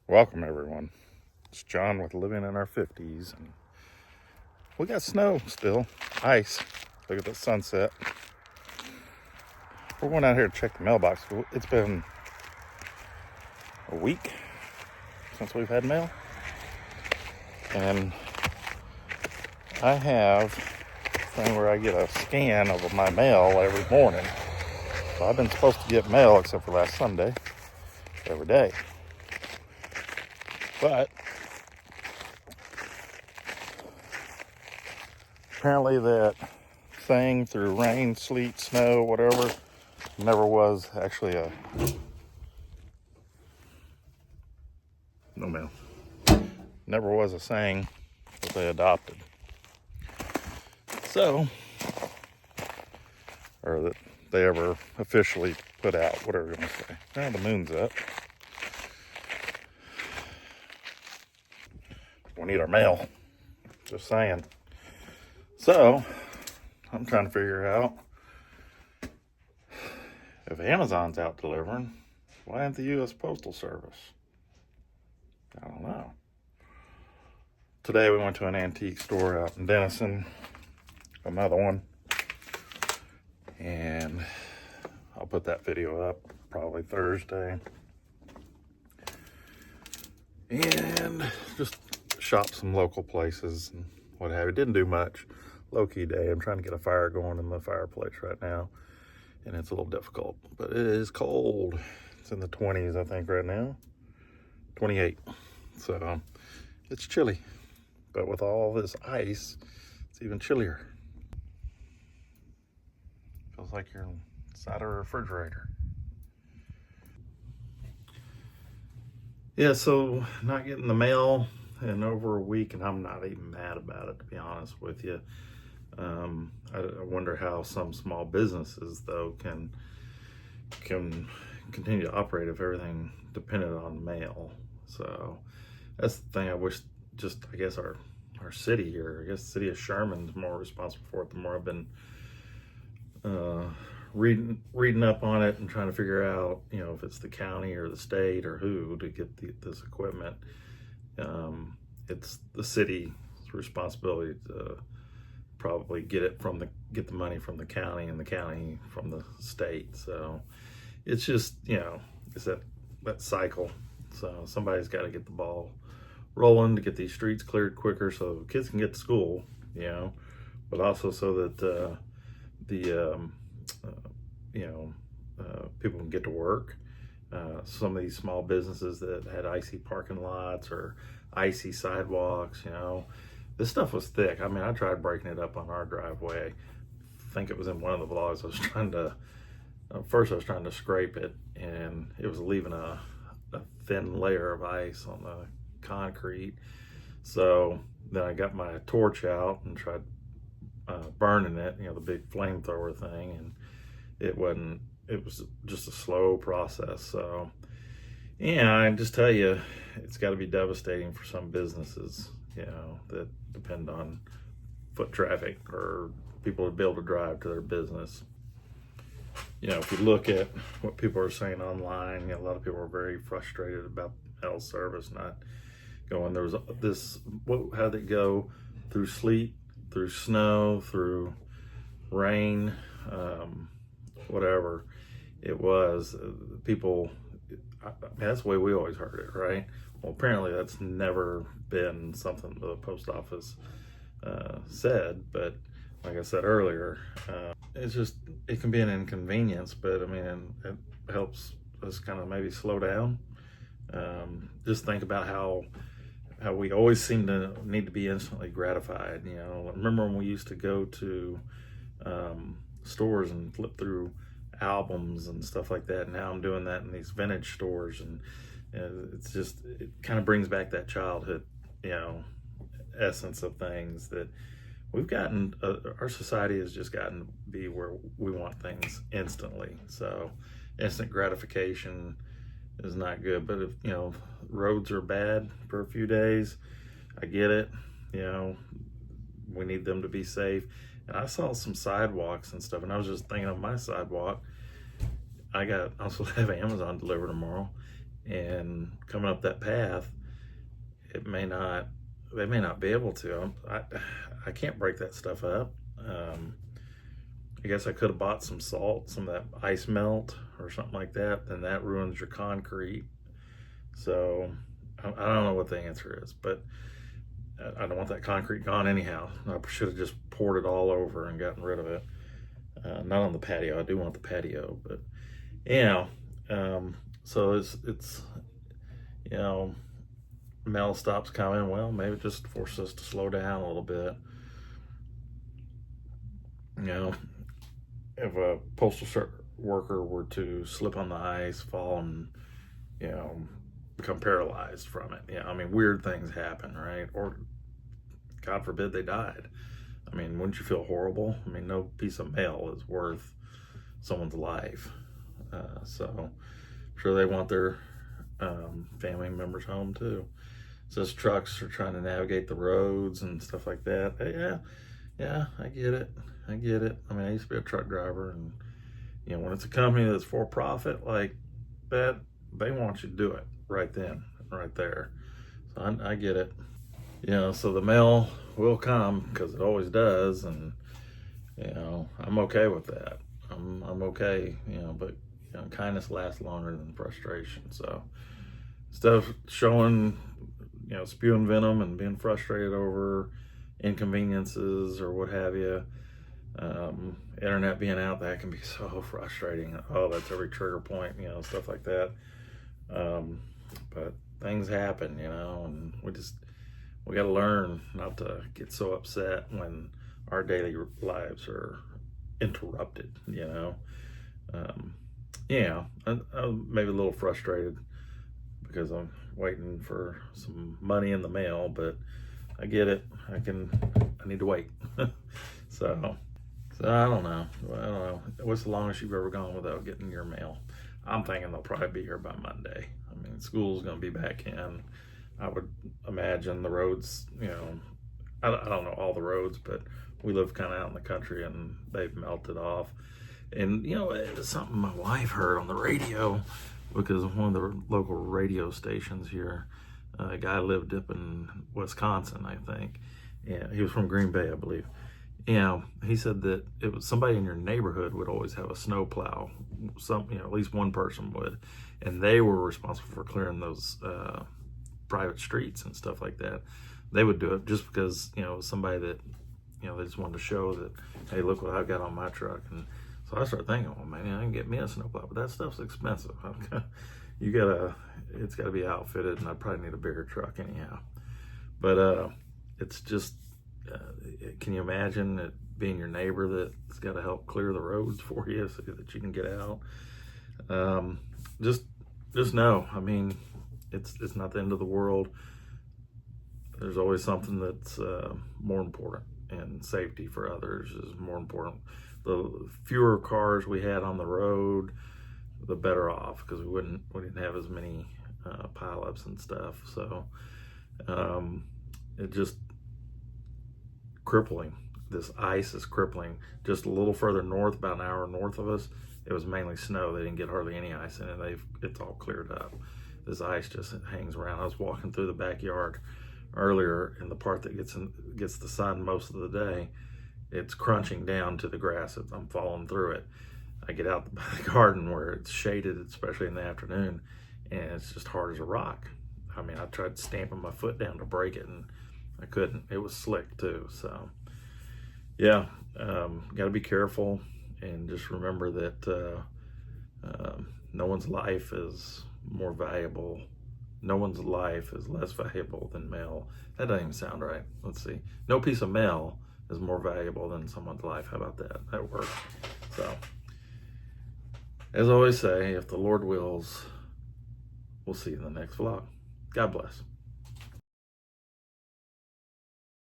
Welcome, everyone. It's John with Living in Our 50s, and we got snow still, ice. Look at the sunset. We're going out here to check the mailbox. It's been a week since we've had mail, and I have a thing where I get a scan of my mail every morning. So I've been supposed to get mail, except for last Sunday, every day. But apparently that thing through rain, sleet, snow, whatever, never was actually no mail. Never was a saying that they adopted. So, or that they ever officially put out, whatever you want to say. Now the moon's up. We need our mail. Just saying. So, I'm trying to figure out if Amazon's out delivering, why isn't the U.S. Postal Service? I don't know. Today we went to an antique store out in Denison, another one, and I'll put that video up probably Thursday. And just shop some local places and what have you. Didn't do much. Low-key day. I'm trying to get a fire going in the fireplace right now, and it's a little difficult, but it is cold. It's in the 20s, I think, right now. 28. So it's chilly, but with all this ice, it's even chillier. Feels like you're inside a refrigerator. Yeah, so not getting the mail in over a week, and I'm not even mad about it, to be honest with you. I wonder how some small businesses, though, can continue to operate if everything depended on mail. So that's the thing I wish I guess our city here, I guess the city of Sherman's more responsible for it. The more I've been reading up on it and trying to figure out, if it's the county or the state or who to get this equipment. It's the city's responsibility to probably get the money from the county, and the county from the state. So it's just, it's that cycle. So somebody's got to get the ball rolling to get these streets cleared quicker so kids can get to school, but also so that people can get to work. Some of these small businesses that had icy parking lots or icy sidewalks, this stuff was thick. I mean, I tried breaking it up on our driveway. I think it was in one of the vlogs. First I was trying to scrape it, and it was leaving a thin layer of ice on the concrete. So then I got my torch out and tried burning it, the big flamethrower thing, and it was just a slow process. So yeah, I just tell you, it's got to be devastating for some businesses, that depend on foot traffic or people to be able to drive to their business. If you look at what people are saying online, a lot of people are very frustrated about mail service not going. There was how did it go? Through sleet, through snow, through rain, whatever it was. People, that's the way we always heard it, right? Well, apparently that's never been something the post office said, but like I said earlier, it can be an inconvenience, but I mean, it helps us kind of maybe slow down. Just think about how we always seem to need to be instantly gratified. Remember when we used to go to stores and flip through albums and stuff like that? Now I'm doing that in these vintage stores, and it kind of brings back that childhood, essence of things that we've gotten. Our society has just gotten to be where we want things instantly. So instant gratification is not good. But if roads are bad for a few days, I get it. We need them to be safe. And I saw some sidewalks and stuff, and I was just thinking of my sidewalk. I'm supposed to have Amazon deliver tomorrow, and coming up that path, it may not, they may not be able to. I can't break that stuff up. I guess I could have bought some salt, some of that ice melt or something like that. Then that ruins your concrete. So I don't know what the answer is, but I don't want that concrete gone anyhow. I should have just poured it all over and gotten rid of it. Not on the patio. I do want the patio, but so it's mail stops coming. Well, maybe it just forces us to slow down a little bit. If a postal worker were to slip on the ice, fall, and become paralyzed from it, I mean, weird things happen, right? Or God forbid they died. I mean, wouldn't you feel horrible? I mean, no piece of mail is worth someone's life. So I'm sure they want their family members home too. So those trucks are trying to navigate the roads and stuff like that. Yeah, I get it. I mean, I used to be a truck driver, and when it's a company that's for profit like that, they want you to do it right then, right there. So I get it. So the mail will come because it always does, and I'm okay with that. I'm okay, but kindness lasts longer than frustration. So instead of showing, spewing venom and being frustrated over inconveniences or what have you, internet being out, that can be so frustrating. Oh, that's every trigger point, stuff like that. But things happen, and we got to learn not to get so upset when our daily lives are interrupted. I'm maybe a little frustrated because I'm waiting for some money in the mail, but I get it. I need to wait. So I don't know. What's the longest you've ever gone without getting your mail? I'm thinking they'll probably be here by Monday. I mean, school's going to be back in. I would imagine the roads, I don't know all the roads, but we live kind of out in the country and they've melted off. And, it's something my wife heard on the radio, because one of the local radio stations here, a guy lived up in Wisconsin, I think. Yeah, he was from Green Bay, I believe. He said that it was somebody in your neighborhood would always have a snow plow. At least one person would, and they were responsible for clearing those private streets and stuff like that. They would do it just because it was somebody that they just wanted to show that, hey, look what I've got on my truck. And so I started thinking, well, man, I can get me a snowplow, but that stuff's expensive. It's got to be outfitted, and I probably need a bigger truck anyhow. But it's just, can you imagine it being your neighbor that's got to help clear the roads for you so that you can get out? Just know, I mean, it's not the end of the world. There's always something that's more important, and safety for others is more important. The fewer cars we had on the road, the better off, because we didn't have as many pileups and stuff. So it just crippling. This ice is crippling. Just a little further north, about an hour north of us, it was mainly snow. They didn't get hardly any ice in it. It's all cleared up. This ice just hangs around. I was walking through the backyard earlier, in the part that gets the sun most of the day. It's crunching down to the grass as I'm falling through it. I get out the garden where it's shaded, especially in the afternoon, and it's just hard as a rock. I mean, I tried stamping my foot down to break it, and I couldn't. It was slick too. So yeah, got to be careful, and just remember that no one's life is more valuable. No one's life is less valuable than mail. That doesn't even sound right. Let's see. No piece of mail is more valuable than someone's life. How about that? That works. So, as I always say, if the Lord wills, we'll see you in the next vlog. God bless.